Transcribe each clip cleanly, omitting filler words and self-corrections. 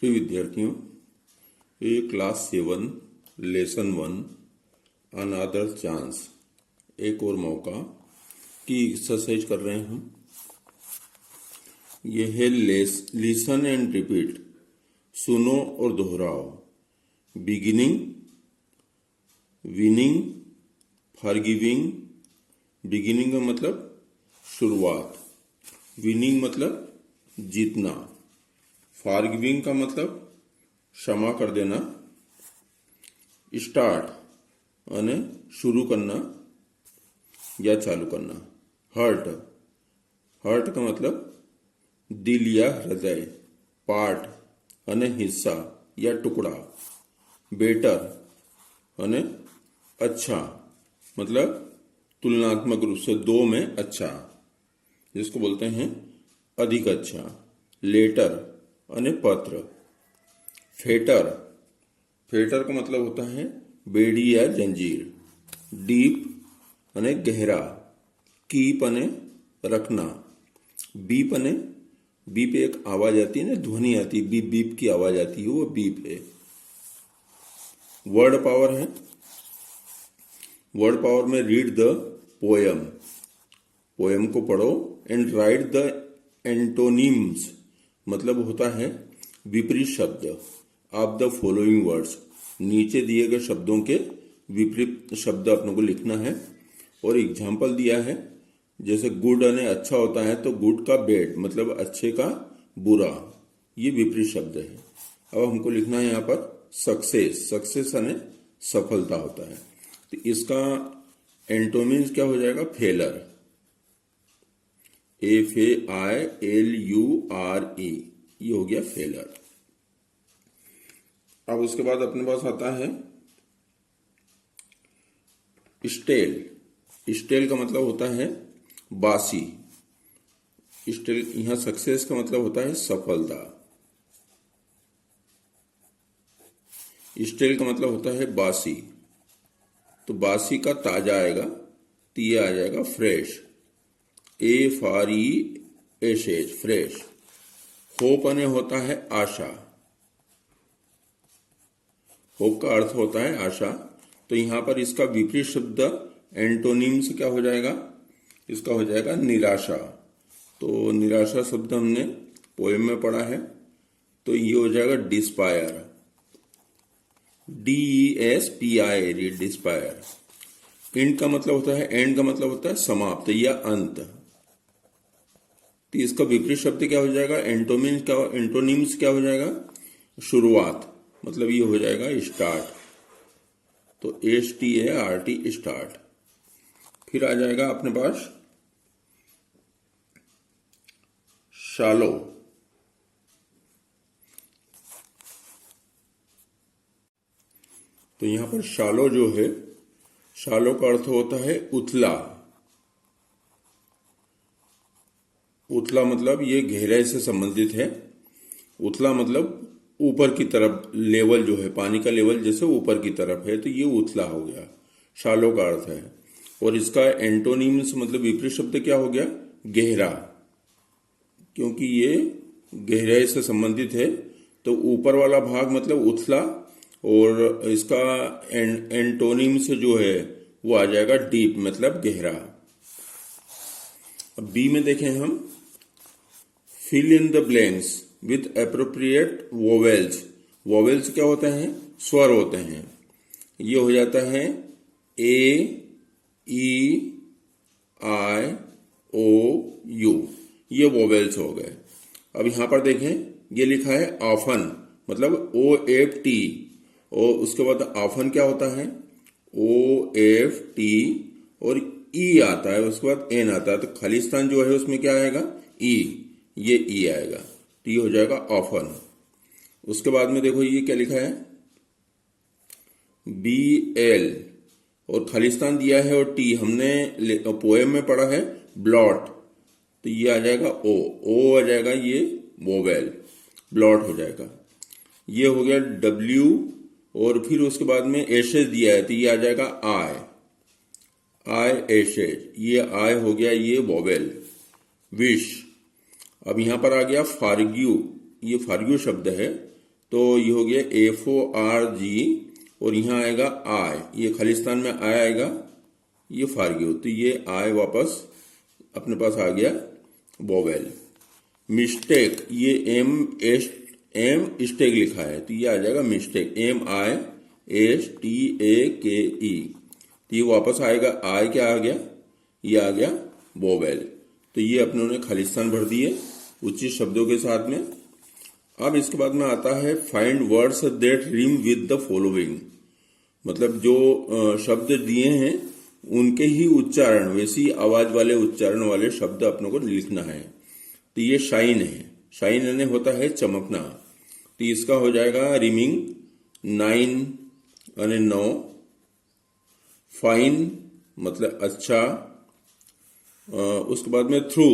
प्रिय विद्यार्थियों, ये क्लास 7 लेसन 1 अनदर चांस एक और मौका की एक्सरसाइज कर रहे हैं हम। यह है लिसन एंड रिपीट, सुनो और दोहराओ। Beginning, winning, forgiving. बिगिनिंग का मतलब शुरुआत, विनिंग मतलब जीतना, फॉरगिविंग का मतलब क्षमा कर देना, स्टार्ट यानी शुरू करना या चालू करना, हर्ट, हर्ट का मतलब दिल या हृदय, पार्ट यानी हिस्सा या टुकड़ा, बेटर यानी अच्छा मतलब तुलनात्मक रूप से दो में अच्छा, जिसको बोलते हैं अधिक अच्छा, लेटर यानी पत्र, फेटर, फेटर का मतलब होता है बेड़ी या जंजीर, डीप यानी गहरा, कीप यानी रखना, बीप यानी बीप एक आवाज आती है ना, ध्वनि आती है, बीप बीप की आवाज आती है, वो बीप है। वर्ड पावर है, वर्ड पावर में रीड द पोयम, पोयम को पढ़ो, एंड राइट द एंटोनिम्स मतलब होता है विपरीत शब्द ऑफ द फॉलोइंग वर्ड्स, नीचे दिए गए शब्दों के विपरीत शब्द अपने को लिखना है। और एग्जाम्पल दिया है, जैसे गुड यानी अच्छा होता है तो गुड का बैड मतलब अच्छे का बुरा, ये विपरीत शब्द है। अब हमको लिखना है यहाँ पर सक्सेस, सक्सेस यानी सफलता होता है, तो इसका एंटोनिम्स क्या हो जाएगा, फेलर, FAILURE, ये हो गया फेलर। अब उसके बाद अपने पास आता है स्टेल, स्टेल का मतलब होता है बासी, स्टेल, यहां सक्सेस का मतलब होता है सफलता, स्टेल का मतलब होता है बासी, तो बासी का ताजा आएगा तो ये आ जाएगा फ्रेश, FRESH, फ्रेश। होप ने होता है आशा, होप का अर्थ होता है आशा, तो यहां पर इसका विपरीत शब्द एंटोनिम्स क्या हो जाएगा, इसका हो जाएगा निराशा। तो निराशा शब्द हमने पोएम में पढ़ा है, तो ये हो जाएगा डिस्पायर, DESPIRE, डिस्पायर। एंड का मतलब होता है, एंड का मतलब होता है समाप्त या अंत, तो इसका विपरीत शब्द क्या हो जाएगा, एंटोनिम्स क्या हो जाएगा, शुरुआत मतलब ये हो जाएगा स्टार्ट, तो START, स्टार्ट। फिर आ जाएगा अपने पास शालो, तो यहां पर शालो जो है, शालो का अर्थ होता है उथला, उथला मतलब ये गहराई से संबंधित है, उथला मतलब ऊपर की तरफ, लेवल जो है पानी का लेवल जैसे ऊपर की तरफ है, तो ये उथला हो गया, शालो का अर्थ है। और इसका एंटोनिम्स मतलब विपरीत शब्द क्या हो गया, गहरा, क्योंकि ये गहराई से संबंधित है, तो ऊपर वाला भाग मतलब उथला, और इसका एंटोनिम्स जो है वो आ जाएगा डीप मतलब गहरा। अब बी में देखें हम, fill in the blanks with appropriate vowels, vowels क्या होते हैं, स्वर होते हैं, ये हो जाता है AEIOU, ये वोवेल्स हो गए। अब यहां पर देखें, ये लिखा है ऑफन मतलब OFT, और उसके बाद ऑफन क्या होता है OFT, और E आता है, उसके बाद N आता है, तो खालिस्तान जो है उसमें क्या आएगा, E, ये E आएगा, तो ये हो जाएगा ऑफन। उसके बाद में देखो ये क्या लिखा है BL, और खालिस्तान दिया है, और T हमने पोएम में पढ़ा है ब्लॉट, तो ये आ जाएगा O आ जाएगा, ये वोवेल ब्लॉट हो जाएगा। ये हो गया W, और फिर उसके बाद में एशेज दिया है, तो ये आ जाएगा I एशेज, ये I हो गया, ये वोवेल। विश, अब यहां पर आ गया फार्ग्यू, ये फार्ग्यू शब्द है, तो ये हो गया FORG और यहाँ आएगा आई, ये खालिस्तान में आई आएगा, ये फार्ग्यू, तो ये आई वापस अपने पास आ गया वोवेल। मिस्टेक, ये एम स्टेक लिखा है तो ये आ जाएगा मिस्टेक, MISTAKE, तो ये वापस आएगा आई, क्या आ गया, ये आ गया वोवेल। तो ये अपने ने खालिस्तान भर दिए उचित शब्दों के साथ में। अब इसके बाद में आता है find words that rhyme with the following, मतलब जो शब्द दिए हैं उनके ही उच्चारण, वैसी आवाज वाले उच्चारण वाले शब्द अपनों को लिखना है। तो ये शाइन है, शाइन यानी होता है चमकना, तो इसका हो जाएगा रिमिंग 9 यानी 9, फाइन मतलब अच्छा, उसके बाद में थ्रू,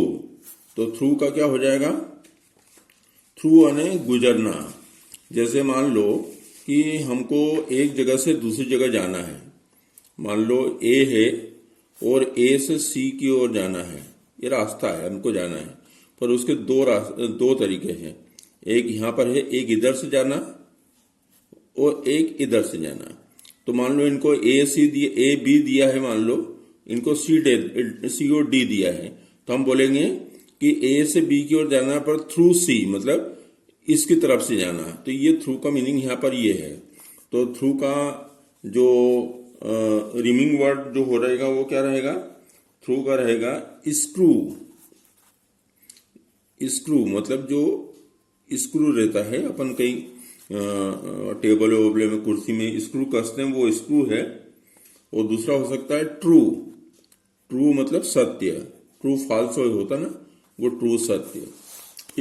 तो थ्रू का क्या हो जाएगा, थ्रू यानी गुजरना। जैसे मान लो कि हमको एक जगह से दूसरी जगह जाना है, मान लो ए है और ए से सी की ओर जाना है, ये रास्ता है हमको जाना है, पर उसके दो तरीके हैं, एक यहाँ पर है, एक इधर से जाना और एक इधर से जाना। तो मान लो इनको ए बी दिया है, मान लो इनको सी और डी दिया है, तो हम बोलेंगे कि ए से बी की ओर जाना पर थ्रू सी, मतलब इसकी तरफ से जाना। तो ये थ्रू का मीनिंग यहाँ पर ये है। तो थ्रू का जो रिमिंग वर्ड जो हो रहेगा वो क्या रहेगा, थ्रू का रहेगा स्क्रू। स्क्रू मतलब जो स्क्रू रहता है, अपन कहीं टेबल वोबले में कुर्सी में स्क्रू कसते हैं, वो स्क्रू है। और दूसरा हो सकता है ट्रू, ट्रू मतलब सत्य, ट्रू फॉल्स होता ना, वो ट्रू सत्य।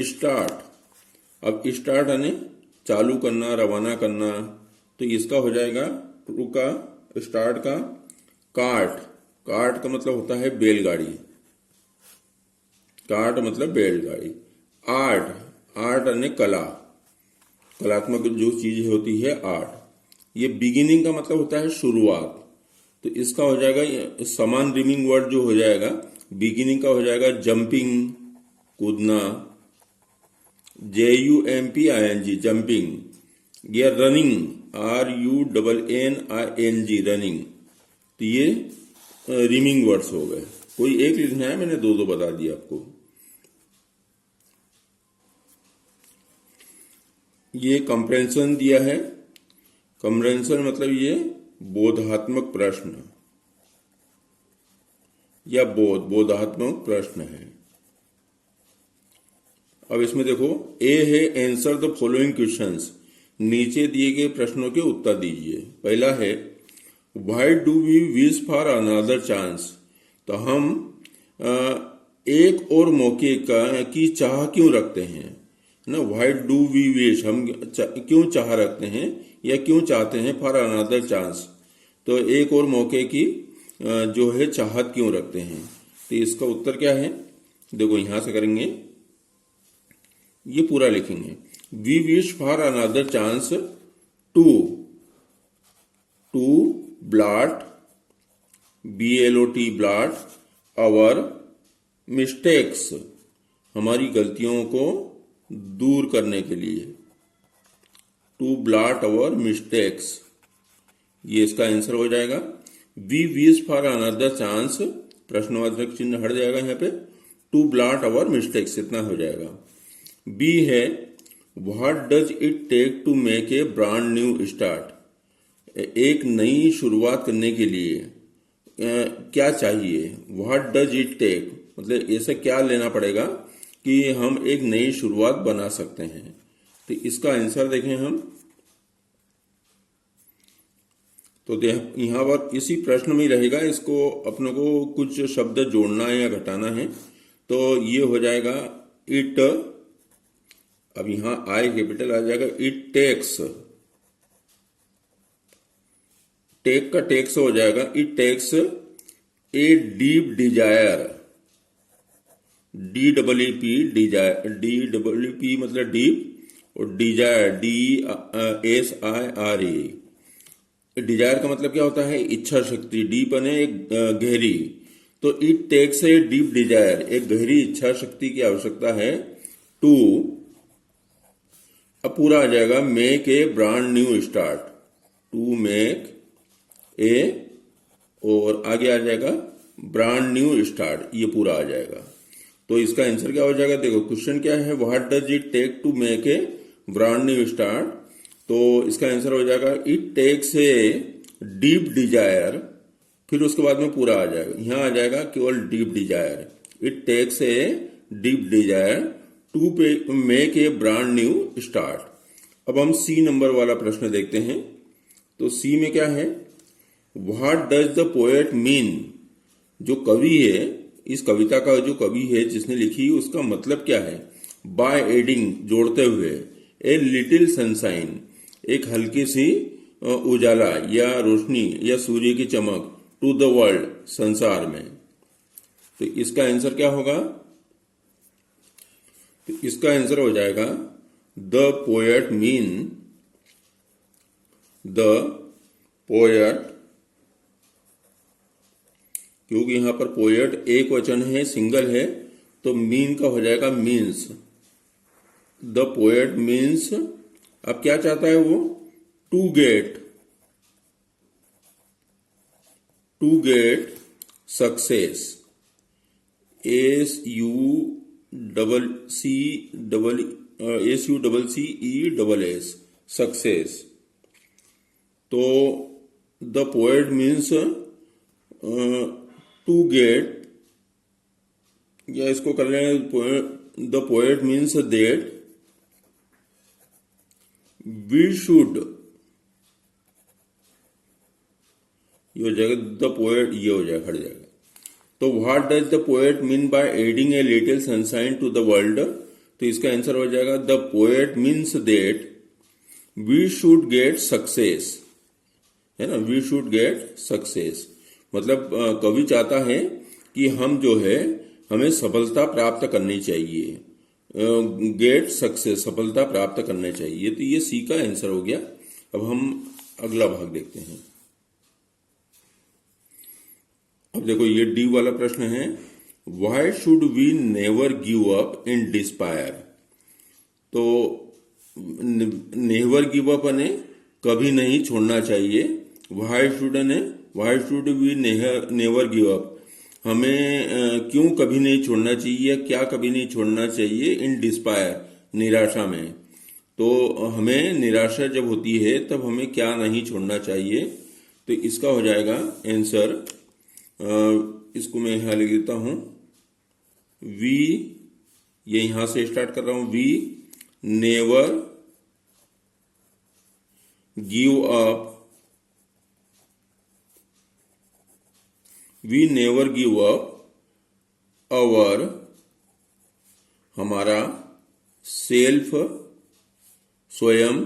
स्टार्ट, अब स्टार्ट यानी चालू करना, रवाना करना, तो इसका हो जाएगा ट्रू का, स्टार्ट का कार्ट, कार्ट का मतलब होता है बैलगाड़ी, कार्ट मतलब बैलगाड़ी। आर्ट, आर्ट यानी कला, कलात्मक जो चीज होती है आर्ट। ये बिगिनिंग का मतलब होता है शुरुआत, तो इसका हो जाएगा समान रिमिंग वर्ड जो हो जाएगा, बिगिनिंग का हो जाएगा जंपिंग कूदना, JUMPING जंपिंग। या रनिंग, RUNNING रनिंग, तो ये रिमिंग वर्ड्स हो गए। कोई एक लिखना है, मैंने दो बता दिया आपको। ये कंप्रेंशन दिया है, कंप्रेंशन मतलब ये बोधात्मक प्रश्न या बोधात्मक प्रश्न है। अब इसमें देखो, ए है आंसर द फॉलोइंग क्वेश्चंस, नीचे दिए गए प्रश्नों के उत्तर दीजिए। पहला है why do we wish for another chance, तो हम एक और मौके की चाह क्यों रखते हैं ना, व्हाई डू वी विश, हम क्यों चाह रखते हैं या क्यों चाहते हैं, फॉर अनदर चांस, तो एक और मौके की जो है चाहत क्यों रखते हैं। तो इसका उत्तर क्या है, देखो यहां से करेंगे, ये पूरा लिखेंगे। We wish for another chance to blot, BLOT blot our mistakes, हमारी गलतियों को दूर करने के लिए, टू ब्लॉट आवर मिस्टेक्स, ये इसका आंसर हो जाएगा। We wish for another chance, प्रश्नवाचक चिन्ह हट जाएगा यहाँ पे, टू ब्लॉट आवर मिस्टेक्स, इतना हो जाएगा। बी है what does it take to make a brand new start, एक नई शुरुआत करने के लिए क्या चाहिए, व्हाट डज इट टेक मतलब ऐसा क्या लेना पड़ेगा कि हम एक नई शुरुआत बना सकते हैं। तो इसका आंसर देखें हम, तो यहाँ पर इसी प्रश्न में रहेगा, इसको अपने को कुछ शब्द जोड़ना है या घटाना है, तो ये हो जाएगा इट, अब यहां आई कैपिटल आ जाएगा, इट टेक्स, टेक का टेक्स हो जाएगा, it takes a deep desire, DEEP desire, DEEP मतलब डीप, और डिजायर DSIRE, डिजायर का मतलब क्या होता है, इच्छा शक्ति, डीप ने एक गहरी, तो it takes a deep desire, एक गहरी इच्छा शक्ति की आवश्यकता है, अब पूरा आ जाएगा make a brand new start, to make a, और आगे आ जाएगा ब्रांड न्यू स्टार्ट, ये पूरा आ जाएगा। तो इसका आंसर क्या हो जाएगा, देखो क्वेश्चन क्या है, what does it take to make a brand new start. तो इसका आंसर हो जाएगा it takes a deep desire, फिर उसके बाद में पूरा आ जाएगा, यहां आ जाएगा केवल deep desire, it takes a deep desire to make a brand new start. अब हम सी नंबर वाला प्रश्न देखते हैं। तो सी में क्या है, what does the poet mean, जो कवि है, इस कविता का जो कवि है जिसने लिखी उसका मतलब क्या है, बाय एडिंग, जोड़ते हुए, ए लिटिल सनशाइन, एक हल्की सी उजाला या रोशनी या सूर्य की चमक, टू द वर्ल्ड, संसार में। तो इसका आंसर क्या होगा, तो इसका आंसर हो जाएगा the poet mean, the poet, क्योंकि यहां पर पोएट एक वचन है, सिंगल है, तो मीन का हो जाएगा मीन्स। द पोएट मीन्स, अब क्या चाहता है वो, to get success, SUCCESS, success. तो the poet means to get, या इसको कर लें, the poet means that we should, ये हो जाएगा द पोएट, ये हो जाएगा, हट जाएगा। तो what does the poet mean by adding a little sunshine to the world, तो इसका आंसर हो जाएगा the poet means that we should get success, है ना, वी शुड गेट सक्सेस, मतलब कवि चाहता है कि हम जो है, हमें सफलता प्राप्त करनी चाहिए, गेट सक्सेस, सफलता प्राप्त करना चाहिए। तो ये सी का आंसर हो गया। अब हम अगला भाग देखते हैं। अब देखो ये डी वाला प्रश्न है, why should we never give up in despair. तो नेवर गिव अप ने कभी नहीं छोड़ना चाहिए, why should we never give up, हमें क्यों कभी नहीं छोड़ना चाहिए, क्या कभी नहीं छोड़ना चाहिए, इन डिस्पायर, निराशा में। तो हमें निराशा जब होती है तब हमें क्या नहीं छोड़ना चाहिए। तो इसका हो जाएगा आंसर, इसको मैं यहां लिख देता हूं, वी, ये यहां से स्टार्ट कर रहा हूं, we never give up, we never give up our, हमारा सेल्फ, स्वयं,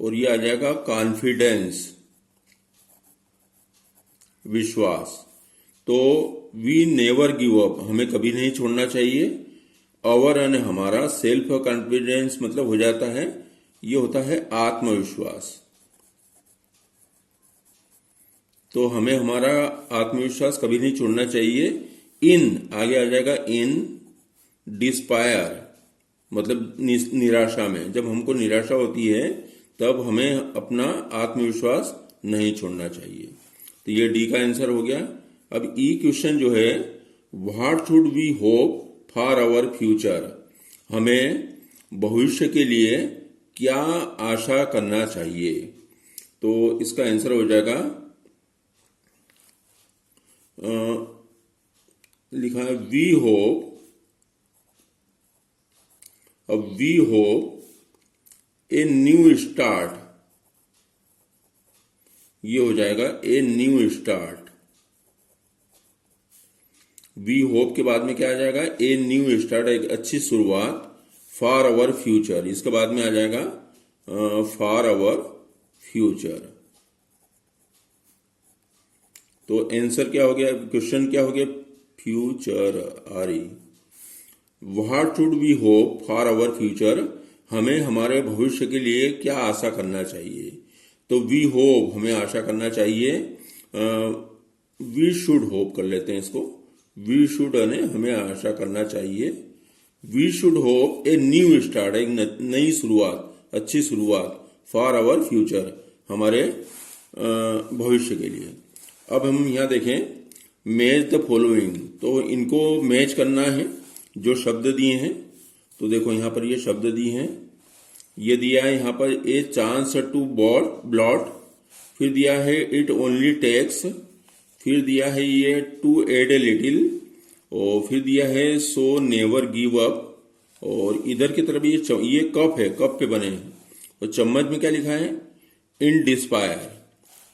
और ये आ जाएगा कॉन्फिडेंस, विश्वास। तो वी नेवर गिव अप, हमें कभी नहीं छोड़ना चाहिए, अवर यानी हमारा, सेल्फ कॉन्फिडेंस मतलब हो जाता है, ये होता है आत्मविश्वास। तो हमें हमारा आत्मविश्वास कभी नहीं छोड़ना चाहिए। इन, आगे आ जाएगा इन डिस्पायर, मतलब निराशा में, जब हमको निराशा होती है तब हमें अपना आत्मविश्वास नहीं छोड़ना चाहिए। तो ये डी का आंसर हो गया। अब ई क्वेश्चन जो है, what should we hope for our future, हमें भविष्य के लिए क्या आशा करना चाहिए। तो इसका आंसर हो जाएगा, लिखा है वी होप, अब we hope a new start, ये हो जाएगा a new start. We hope के बाद में क्या आ जाएगा, ए न्यू स्टार्ट, एक अच्छी शुरुआत, फॉर आवर फ्यूचर, इसके बाद में आ जाएगा फॉर आवर फ्यूचर। तो आंसर क्या हो गया, क्वेश्चन क्या हो गया, फ्यूचर, आरी। What should we hope for our future, हमें हमारे भविष्य के लिए क्या आशा करना चाहिए। तो वी होप, हमें आशा करना चाहिए, वी शुड होप कर लेते हैं इसको, वी शुड ने हमें आशा करना चाहिए, we should hope a new start, एक नई शुरुआत, अच्छी शुरुआत, फॉर आवर फ्यूचर, हमारे भविष्य के लिए। अब हम यहाँ देखें मैच द फॉलोइंग, तो इनको मैच करना है जो शब्द दिए हैं। तो देखो यहाँ पर ये शब्द दिए हैं, ये दिया है यहाँ पर ए चांस टू ब्लॉट, फिर दिया है इट ओनली टेक्स, फिर दिया है ये टू एड ए लिटिल, और फिर दिया है सो नेवर गिव अप, और इधर की तरफ ये कप है, कप पे बने हैं, और चम्मच में क्या लिखा है इन डिस्पायर,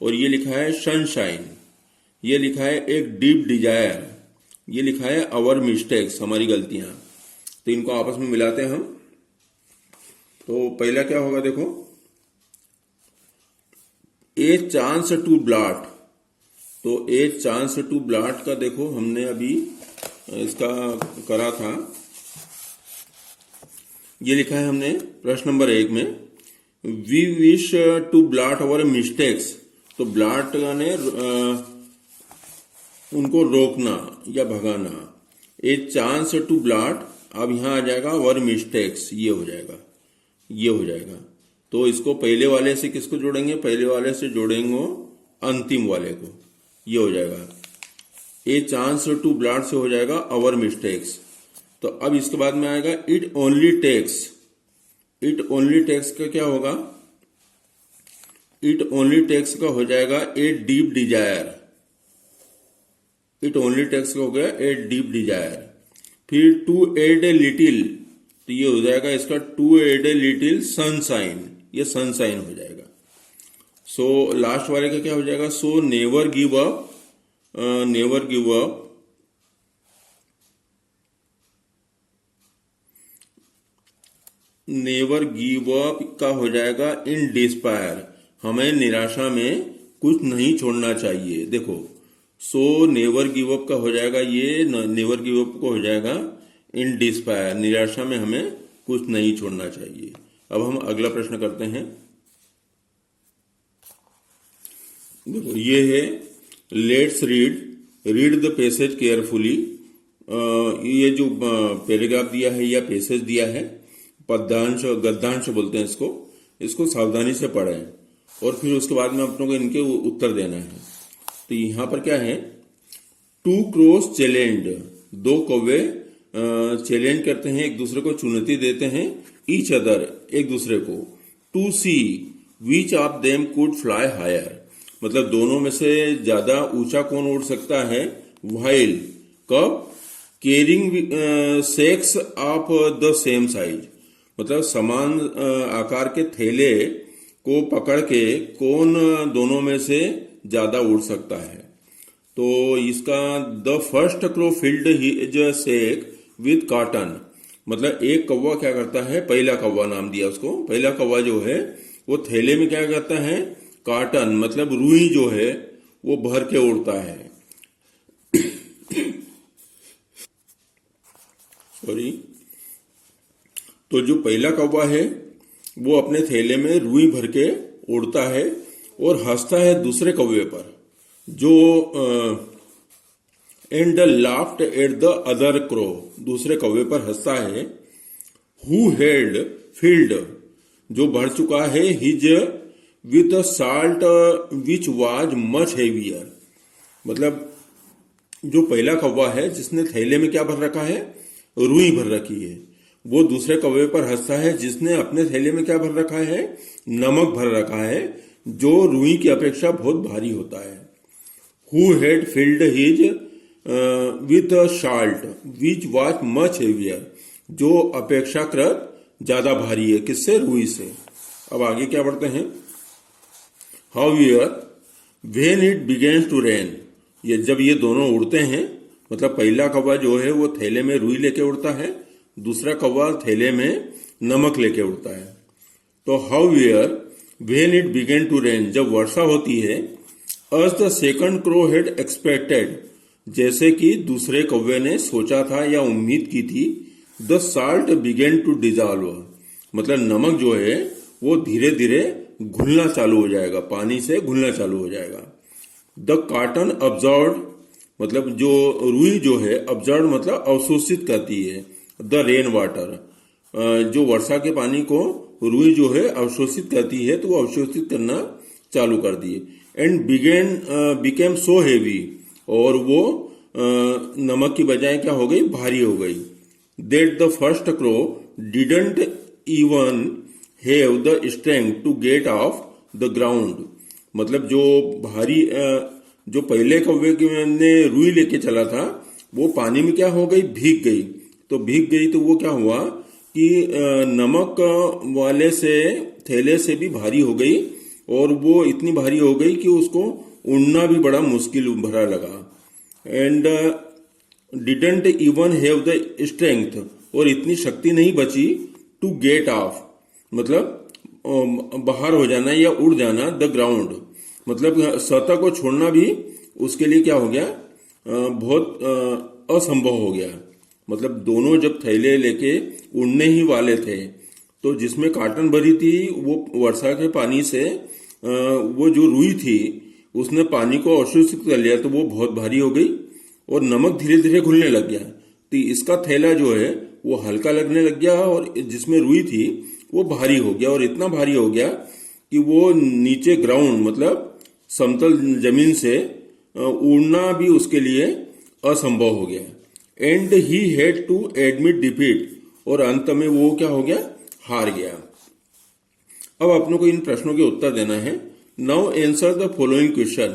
और ये लिखा है सनशाइन, ये लिखा है एक डीप डिजायर, ये लिखा है आवर मिस्टेक्स, हमारी गलतियां। तो इनको आपस में मिलाते हैं हम। तो पहला क्या होगा देखो, ए चांस टू ब्लॉट, तो ए चांस टू ब्लॉट का देखो हमने अभी इसका करा था, ये लिखा है हमने प्रश्न नंबर 1 में, we wish to blot our mistakes, तो ब्लॉट ने उनको रोकना या भगाना। ए चांस टू ब्लॉट, अब यहां आ जाएगा अवर मिस्टेक्स, ये हो जाएगा, ये हो जाएगा। तो इसको पहले वाले से किसको जोड़ेंगे, पहले वाले से जोड़ेंगे अंतिम वाले को, ये हो जाएगा। ए चांस टू ब्लॉट से हो जाएगा अवर मिस्टेक्स। तो अब इसके बाद में आएगा it only takes, it only takes का क्या होगा, इट ओनली टेक्स का हो जाएगा a deep desire, it only takes का हो गया ए डीप डिजायर। फिर टू एड ए लिटिल, तो ये हो जाएगा इसका to add a little sunshine, ये सनशाइन हो जाएगा। सो लास्ट वाले का क्या हो जाएगा, so never give up, never give up, never give up का हो जाएगा इन डिस्पायर, हमें निराशा में कुछ नहीं छोड़ना चाहिए। देखो सो नेवर गिव अप का हो जाएगा, ये नेवर गिव अप को हो जाएगा इन डिस्पायर, निराशा में हमें कुछ नहीं छोड़ना चाहिए। अब हम अगला प्रश्न करते हैं। देखो ये है let's read the passage carefully, ये जो पैराग्राफ दिया है या पैसेज दिया है, पद्यांश गद्यांश बोलते हैं इसको सावधानी से पढ़ें, और फिर उसके बाद में अपनों को इनके उत्तर देना है। तो यहां पर क्या है, टू क्रोस चैलेंज, दो कौवे चैलेंज करते हैं, एक दूसरे को चुनौती देते हैं, ईच अदर, एक दूसरे को, to see which of them could fly higher, मतलब दोनों में से ज्यादा ऊंचा कौन उड़ सकता है, व्हाइल, कब, carrying sex of the same size, मतलब समान आकार के थैले को पकड़ के कौन दोनों में से ज्यादा उड़ सकता है। तो इसका the first crow filled his sack with cotton, मतलब एक कौवा क्या करता है, पहला कौवा नाम दिया उसको, पहला कौवा जो है वो थैले में क्या करता है, कॉटन मतलब रुई जो है वो भर के उड़ता है। सॉरी, तो जो पहला कौवा है वो अपने थैले में रुई भर के उड़ता है और हंसता है दूसरे कौवे पर, जो and laughed at the other crow, दूसरे कौवे पर हंसता है। हु हेड फील्ड, जो भर चुका है, his with salt which was much heavier, मतलब जो पहला कौवा है जिसने थैले में क्या भर रखा है, रुई भर रखी है, वो दूसरे कौवे पर हंसता है जिसने अपने थैले में क्या भर रखा है, नमक भर रखा है, जो रुई की अपेक्षा बहुत भारी होता है। Who had field his with salt which was much heavier, जो अपेक्षाकृत ज्यादा भारी है, किससे, रुई से। अब आगे क्या बढ़ते हैं। However when it begins to rain, ये जब ये दोनों उड़ते हैं, मतलब पहला कौवा जो है वो थैले में रुई लेके उड़ता है, दूसरा कौवा थैले में नमक लेके उड़ता है। तो however when it began to rain, जब वर्षा होती है, as the second crow had expected, जैसे कि दूसरे कौवे ने सोचा था या उम्मीद की थी, the salt began to dissolve, मतलब नमक जो है वो धीरे धीरे घुलना चालू हो जाएगा, पानी से घुलना चालू हो जाएगा। द कॉटन अब्जॉर्ब, मतलब जो रुई जो है, अब्जॉर्ब मतलब अवशोषित करती है, द रेन वाटर, जो वर्षा के पानी को रुई जो है अवशोषित करती है, तो वो अवशोषित करना चालू कर दिए। एंड बिकेम सो हेवी, और वो नमक की बजाय क्या हो गई, भारी हो गई। That the first crow didn't even have the strength to get off the ground. मतलब जो भारी जो पहले कौवे ने रुई लेके चला था, वो पानी में क्या हो गई, भीग गई। तो भीग गई तो वो क्या हुआ कि नमक वाले से थैले से भी भारी हो गई, और वो इतनी भारी हो गई कि उसको उड़ना भी बड़ा मुश्किल भरा लगा। And didn't even have the strength, और इतनी शक्ति नहीं बची टू गेट ऑफ, मतलब बाहर हो जाना या उड़ जाना, द ग्राउंड, मतलब सतह को छोड़ना भी उसके लिए क्या हो गया, बहुत असंभव हो गया। मतलब दोनों जब थैले लेके उड़ने ही वाले थे, तो जिसमें कॉटन भरी थी वो वर्षा के पानी से वो जो रुई थी उसने पानी को अवशोषित कर लिया, तो वो बहुत भारी हो गई और नमक धीरे धीरे घुलने लग गया। तो इसका थैला जो है वो हल्का लगने लग गया, और जिसमें रुई थी वो भारी हो गया, और इतना भारी हो गया कि वो नीचे ग्राउंड मतलब समतल जमीन से उड़ना भी उसके लिए असंभव हो गया। And he had to admit defeat, और अंत में वो क्या हो गया, हार गया। अब अपनों को इन प्रश्नों के उत्तर देना है। Now answer the following question.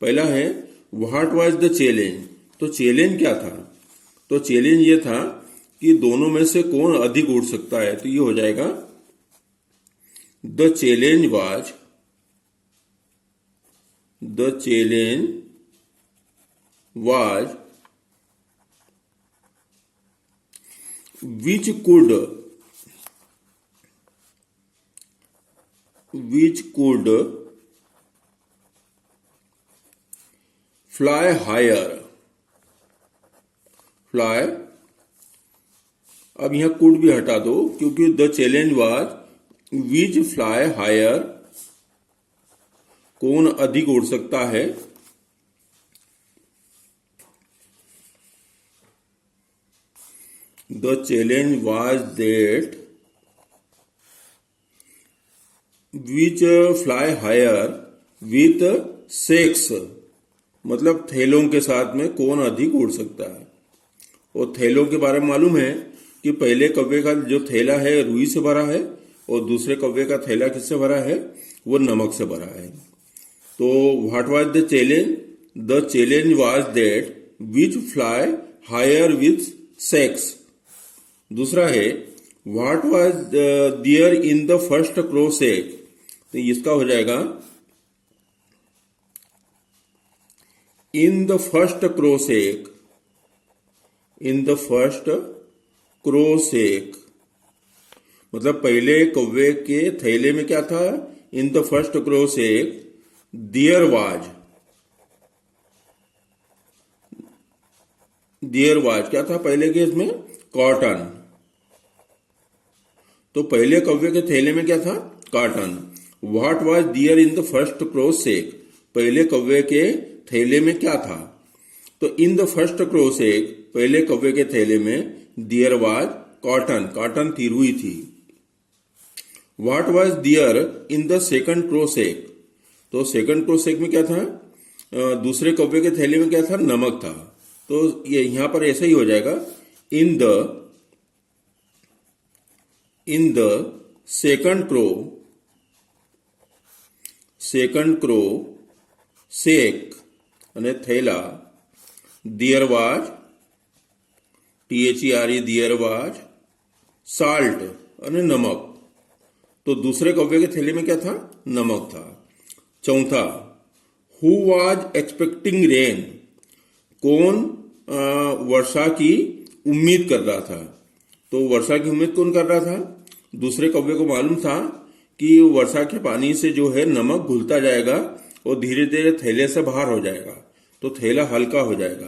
पहला है व्हाट वाज द चैलेंज। तो चैलेंज क्या था, तो चैलेंज ये था कि दोनों में से कौन अधिक उड़ सकता है। तो ये हो जाएगा the challenge was which could fly higher। अब यहां कुड भी हटा दो, क्योंकि the challenge was which fly higher, कौन अधिक उड़ सकता है। The challenge was that which fly higher with sacks, मतलब थैलों के साथ में कौन अधिक उड़ सकता है। और थैलों के बारे में मालूम है कि पहले कौवे का जो थैला है रुई से भरा है, और दूसरे कौवे का थैला किससे भरा है, वो नमक से भरा है। तो what was the challenge, the challenge was that which fly higher with sacks. दूसरा है what was there in the first crow sack. तो इसका हो जाएगा in the first crow sack, मतलब पहले कौवे के थैले में क्या था, in the first crow sack there was क्या था पहले के इसमें, कॉटन। तो पहले कौवे के थैले में क्या था, cotton. What was there in the first crow sack, पहले कौवे के थैले में क्या था। तो in the first crow sack, पहले कौवे के थैले में देयर वाज कॉटन थी, रुई थी। What was there in the second crow sack, तो सेकंड क्रो सेक में क्या था, दूसरे कौवे के थैले में क्या था, नमक था। तो ये यहां पर ऐसा ही हो जाएगा, in the second crow sack અને થેલા there was THERE there was salt અને नमक। तो दूसरे कौवे के थैले में क्या था, नमक था। चौथा हु वाज एक्सपेक्टिंग रेन, कौन वर्षा की उम्मीद कर रहा था। तो वर्षा की उम्मीद कौन कर रहा था, दूसरे कौवे को मालूम था कि वर्षा के पानी से जो है नमक घुलता जाएगा और धीरे धीरे थैले से बाहर हो जाएगा, तो थैला हल्का हो जाएगा।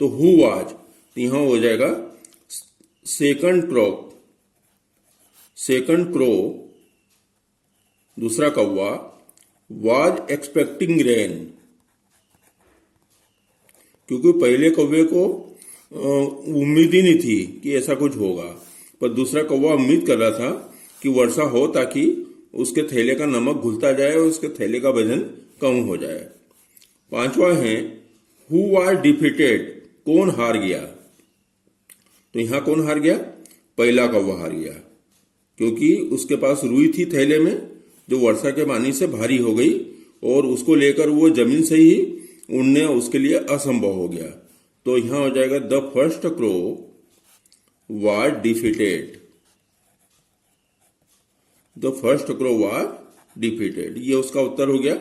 तो हु वाज, यहां हो जाएगा सेकंड क्रो दूसरा कौवा वाज एक्सपेक्टिंग रेन, क्योंकि पहले कौवे को उम्मीद ही नहीं थी कि ऐसा कुछ होगा, पर दूसरा कौवा उम्मीद कर रहा था कि वर्षा हो ताकि उसके थैले का नमक घुलता जाए और उसके थैले का वजन कम हो जाए। 5वां है हु वाज डिफीटेड, कौन हार गया। तो यहां कौन हार गया? पहला कौवा हार गया, क्योंकि उसके पास रुई थी थैले में जो वर्षा के पानी से भारी हो गई और उसको लेकर वो जमीन से ही उड़ने उसके लिए असंभव हो गया। तो यहां हो जाएगा the first crow was defeated. The first crow was defeated, ये उसका उत्तर हो गया।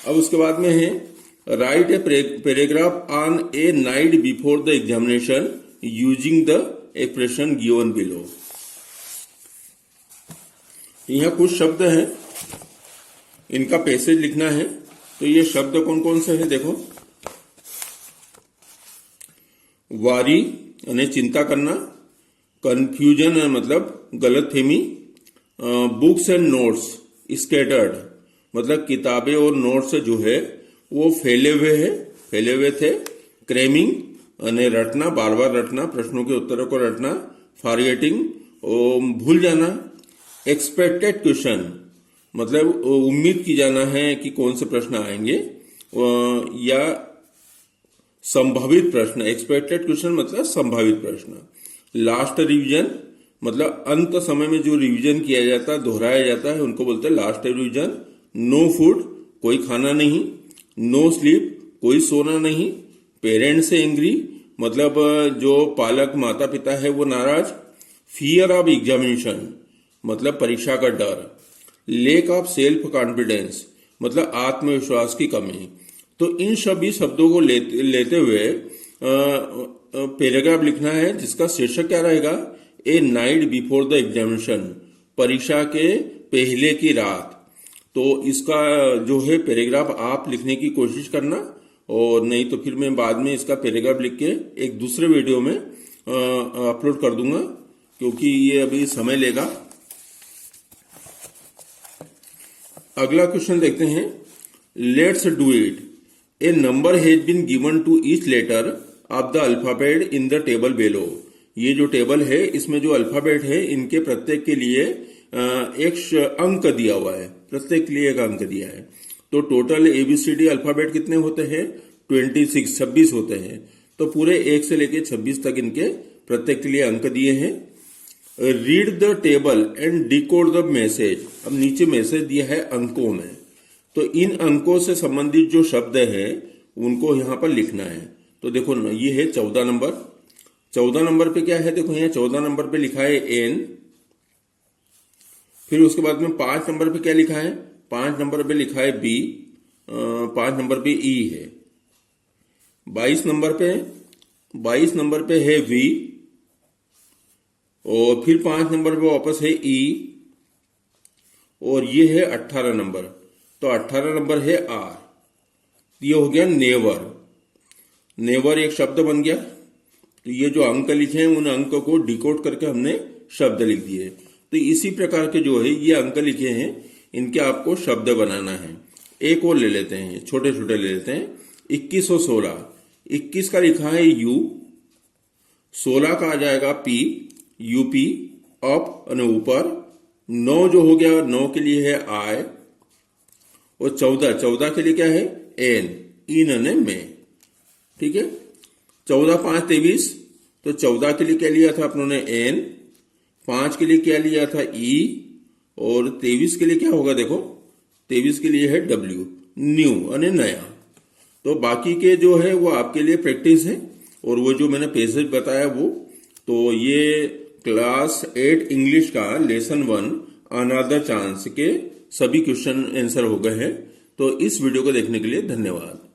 अब उसके बाद में है right a paragraph on A night before the examination using the expression given below. यहां कुछ शब्द हैं, इनका पैसेज लिखना है। तो ये शब्द कौन कौन से हैं देखो। वारी यानी चिंता करना, कंफ्यूजन मतलब गलतफहमी, बुक्स एंड नोट्स स्कैटर्ड मतलब किताबें और नोट्स जो है वो फैले हुए थे। क्रेमिंग यानी रटना, बार बार रटना, प्रश्नों के उत्तरों को रटना। फॉरगेटिंग भूल जाना। एक्सपेक्टेड क्वेश्चन मतलब उम्मीद की जाना है कि कौन से प्रश्न आएंगे, या संभावित प्रश्न। एक्सपेक्टेड क्वेश्चन मतलब संभावित प्रश्न। लास्ट रिवीजन मतलब अंत समय में जो रिवीजन किया जाता है, दोहराया जाता है, उनको बोलते हैं लास्ट रिवीजन। नो फूड कोई खाना नहीं। नो स्लीप कोई सोना नहीं। पेरेंट्स एंग्री मतलब जो पालक माता पिता है वो नाराज। फियर ऑफ एग्जामिनेशन मतलब परीक्षा का डर। लेक ऑफ सेल्फ कॉन्फिडेंस मतलब आत्मविश्वास की कमी। तो इन सभी शब्दों को लेते हुए पैराग्राफ लिखना है जिसका शीर्षक क्या रहेगा? ए नाइट बिफोर द एग्जामिनेशन, परीक्षा के पहले की रात। तो इसका जो है पैराग्राफ आप लिखने की कोशिश करना, और नहीं तो फिर मैं बाद में इसका पैराग्राफ लिख के एक दूसरे वीडियो में अपलोड कर दूंगा, क्योंकि ये अभी समय लेगा। अगला क्वेश्चन देखते हैं। Let's do it. A number has been given to each letter of the alphabet in the table below. ये जो टेबल है इसमें जो अल्फाबेट है इनके प्रत्येक के लिए एक अंक दिया हुआ है, प्रत्येक के लिए एक अंक दिया है। तो टोटल एबीसीडी अल्फाबेट कितने होते हैं? 26 होते हैं। तो पूरे 1 से लेके 26 तक इनके प्रत्येक के लिए अंक दिए हैं। Read the table and decode the message. अब नीचे मैसेज दिया है अंकों में, तो इन अंकों से संबंधित जो शब्द है उनको यहां पर लिखना है। तो देखो ना, ये है 14 नंबर। 14 नंबर पे क्या है? देखो यहाँ 14 नंबर पे लिखा है एन। फिर उसके बाद में 5 नंबर पे क्या लिखा है? 5 नंबर पे लिखा है बी। 5 नंबर पे ई है। 22 नंबर पे है वी, और फिर 5 नंबर पे वापस है ई, और ये है 18 नंबर। तो 18 नंबर है आर। ये हो गया नेवर। नेवर एक शब्द बन गया। तो ये जो अंक लिखे हैं उन अंक को डिकोड करके हमने शब्द लिख दिए। तो इसी प्रकार के जो है ये अंक लिखे हैं, इनके आपको शब्द बनाना है। एक और ले लेते हैं, छोटे छोटे ले लेते हैं। 21 और 16। 21 का लिखा है यू, 16 का आ जाएगा पी, यूपी, अप और ऊपर। 9 जो हो गया, 9 के लिए है आई, और 14 के लिए क्या है? एन, इन ने में। ठीक है। 14, 5, 23। तो 14 के लिए क्या लिया था अपनों ने? एन। 5 के लिए क्या लिया था? ई। और 23 के लिए क्या होगा? देखो 23 के लिए है डब्ल्यू, न्यू यानी नया। तो बाकी के जो है वो आपके लिए प्रैक्टिस है, और वो जो मैंने पैसेज बताया वो, तो ये क्लास 8 इंग्लिश का लेसन 1 अनदर चांस के सभी क्वेश्चन आंसर हो गए हैं। तो इस वीडियो को देखने के लिए धन्यवाद।